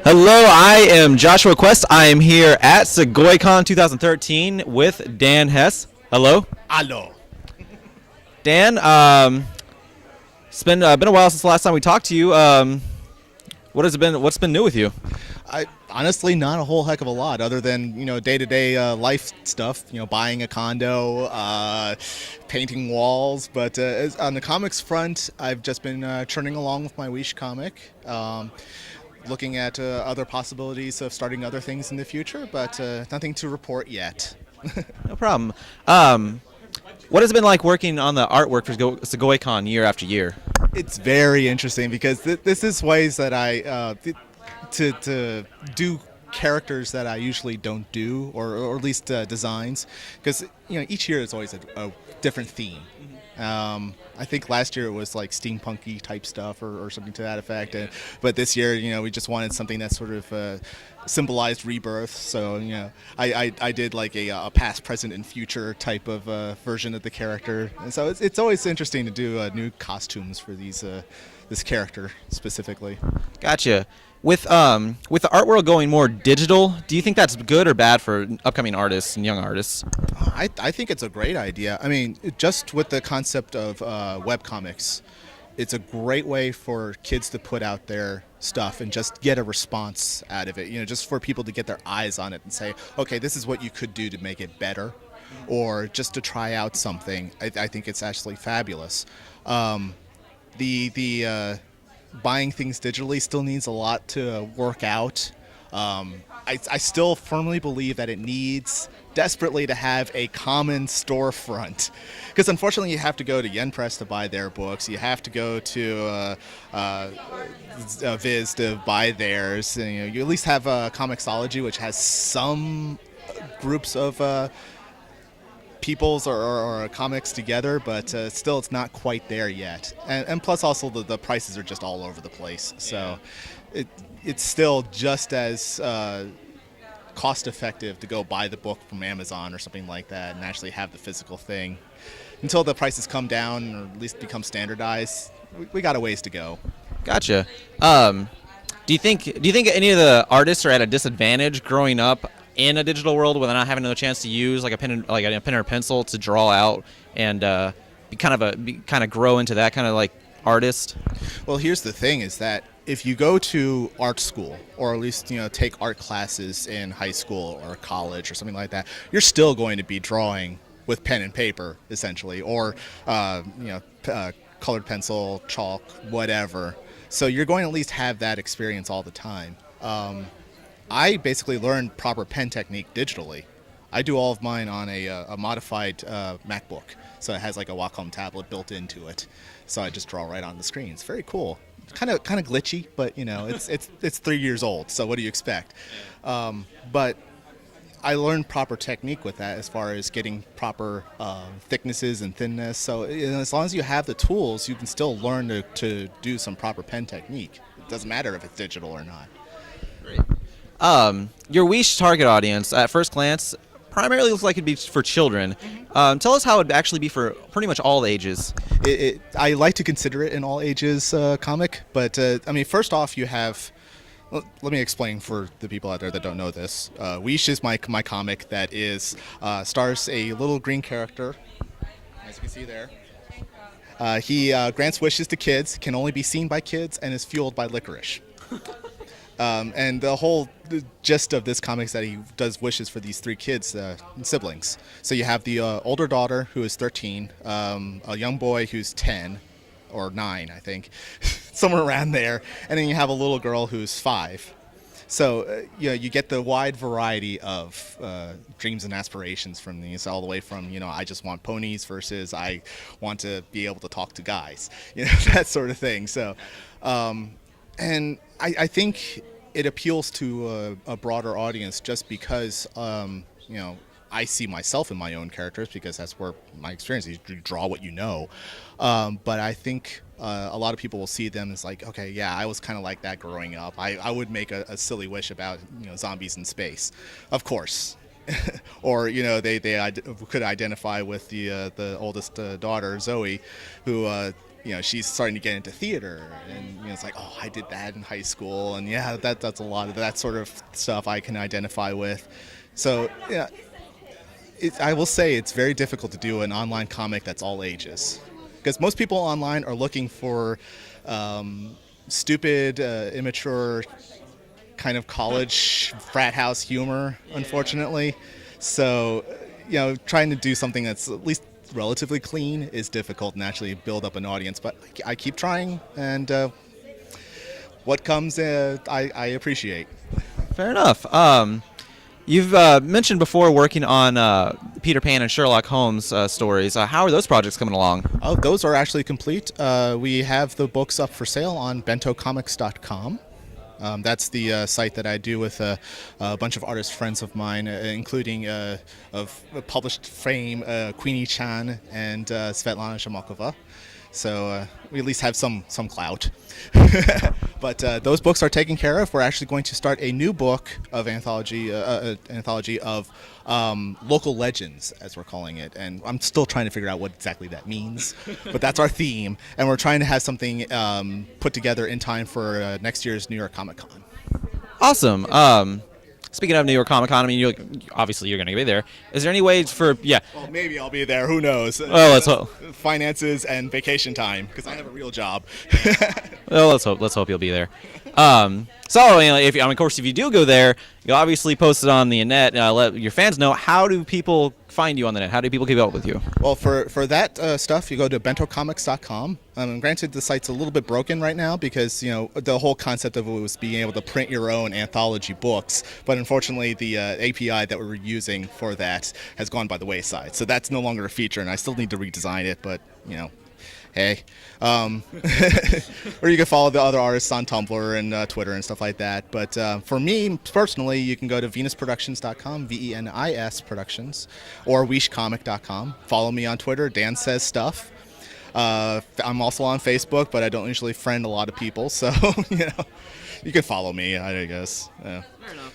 Hello, I am Joshua Quest. I am here at Sugoicon 2013 with Dan Hess. Hello, Allo. Dan. It's been a while since the last time we talked to you. What has it been? What's been new with you? I honestly not a whole heck of a lot, other than day-to-day life stuff. Buying a condo, painting walls. But on the comics front, I've just been churning along with my Wish comic, looking at other possibilities of starting other things in the future. But nothing to report yet. No problem. What has it been like working on the artwork for Sugoicon year after year? It's very interesting because this is ways that I to do characters that I usually don't do, or at least designs, because each year is always a different theme. I think last year it was like steampunky type stuff or something to that effect, but this year we just wanted something that sort of symbolized rebirth. So I did like a past, present, and future type of version of the character, and so it's always interesting to do new costumes for this character specifically. Gotcha. With the art world going more digital, do you think that's good or bad for upcoming artists and young artists? I think it's a great idea. I mean, just with the concept of webcomics, it's a great way for kids to put out their stuff and just get a response out of it. Just for people to get their eyes on it and say, okay, this is what you could do to make it better, or just to try out something. I think it's actually fabulous. The buying things digitally still needs a lot to work out. I still firmly believe that it needs desperately to have a common storefront, because unfortunately you have to go to Yen Press to buy their books, you have to go to Viz to buy theirs, and you at least have Comixology, which has some groups of peoples or comics together, but still it's not quite there yet, and plus also the prices are just all over the place, so it's still just as cost effective to go buy the book from Amazon or something like that and actually have the physical thing. Until the prices come down or at least become standardized, we got a ways to go. Gotcha. Do you think any of the artists are at a disadvantage growing up in a digital world where they're not having another chance to use like a pen or pencil to draw out and be kind of grow into that kind of like artist? Well, here's the thing: is that if you go to art school, or at least take art classes in high school or college or something like that, you're still going to be drawing with pen and paper essentially, or colored pencil, chalk, whatever. So you're going to at least have that experience all the time. I basically learned proper pen technique digitally. I do all of mine on a modified MacBook, so it has like a Wacom tablet built into it. So I just draw right on the screen. It's very cool. Kind of glitchy, but it's 3 years old. So what do you expect? But I learned proper technique with that, as far as getting proper thicknesses and thinness. So as long as you have the tools, you can still learn to do some proper pen technique. It doesn't matter if it's digital or not. Great. Your Wish target audience, at first glance, primarily looks like it'd be for children. Tell us how it'd actually be for pretty much all ages. I like to consider it an all ages comic, but I mean, first off, you have. Let me explain for the people out there that don't know this. Wish is my comic that is stars a little green character, as you can see there. He grants wishes to kids, can only be seen by kids, and is fueled by licorice. And the whole gist of this comic is that he does wishes for these three kids, siblings. So you have the older daughter, who is 13, a young boy who's 10, or 9, I think, somewhere around there, and then you have a little girl who's 5. So you get the wide variety of dreams and aspirations from these, all the way from I just want ponies versus I want to be able to talk to guys, that sort of thing. So, and I think it appeals to a broader audience just because I see myself in my own characters, because that's where my experience is. You draw what you know. But I think a lot of people will see them as like, okay, yeah, I was kind of like that growing up. I would make a silly wish about zombies in space, of course. Or they could identify with the oldest daughter, Zoe, who she's starting to get into theater, and it's like, oh, I did that in high school, and yeah, that's a lot of that sort of stuff I can identify with. So yeah, I will say it's very difficult to do an online comic that's all ages, because most people online are looking for stupid, immature, kind of college frat house humor, unfortunately. So, trying to do something that's at least relatively clean is difficult and actually build up an audience. But I keep trying, and what comes, I appreciate. Fair enough. You've mentioned before working on Peter Pan and Sherlock Holmes stories. How are those projects coming along? Oh, those are actually complete. We have the books up for sale on bentocomics.com. That's the site that I do with a bunch of artist friends of mine, including of published fame Queenie Chan and Svetlana Shamakova. So we at least have some clout. But those books are taken care of. We're actually going to start a new book of anthology of local legends, as we're calling it. And I'm still trying to figure out what exactly that means. But that's our theme. And we're trying to have something put together in time for next year's New York Comic Con. Awesome. Speaking of New York Comic Con, I mean, obviously you're going to be there. Is there any way for, yeah. Well, maybe I'll be there. Who knows? Oh, let's hope. Finances and vacation time, because I have a real job. Well, let's hope you'll be there. So, of course, if you do go there, you'll obviously post it on the net. Let your fans know. How do people find you on the net? How do people keep up with you? Well, for that stuff, you go to bentocomics.com. Granted, the site's a little bit broken right now because the whole concept of it was being able to print your own anthology books. But unfortunately, the API that we were using for that has gone by the wayside. So that's no longer a feature, and I still need to redesign it. But hey. Or you can follow the other artists on Tumblr and Twitter and stuff like that. But for me, personally, you can go to venusproductions.com, VENIS Productions, or weishcomic.com. Follow me on Twitter, Dan Says Stuff. I'm also on Facebook, but I don't usually friend a lot of people. So, you can follow me, I guess. Fair enough.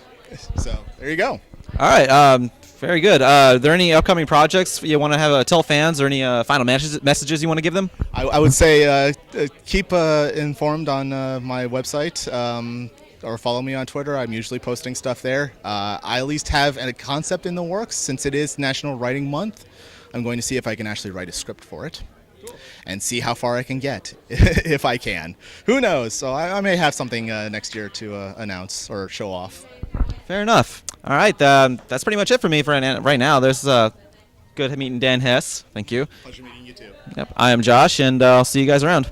So, there you go. All right. Very good. Are there any upcoming projects you want to have tell fans, or any final messages you want to give them? I would say keep informed on my website, or follow me on Twitter. I'm usually posting stuff there. I at least have a concept in the works. Since it is National Writing Month, I'm going to see if I can actually write a script for it. And see how far I can get, if I can. Who knows? So I may have something next year to announce or show off. Fair enough. All right, that's pretty much it for me for right now. There's good meeting Dan Hess. Thank you. Pleasure meeting you too. Yep. I am Josh, and I'll see you guys around.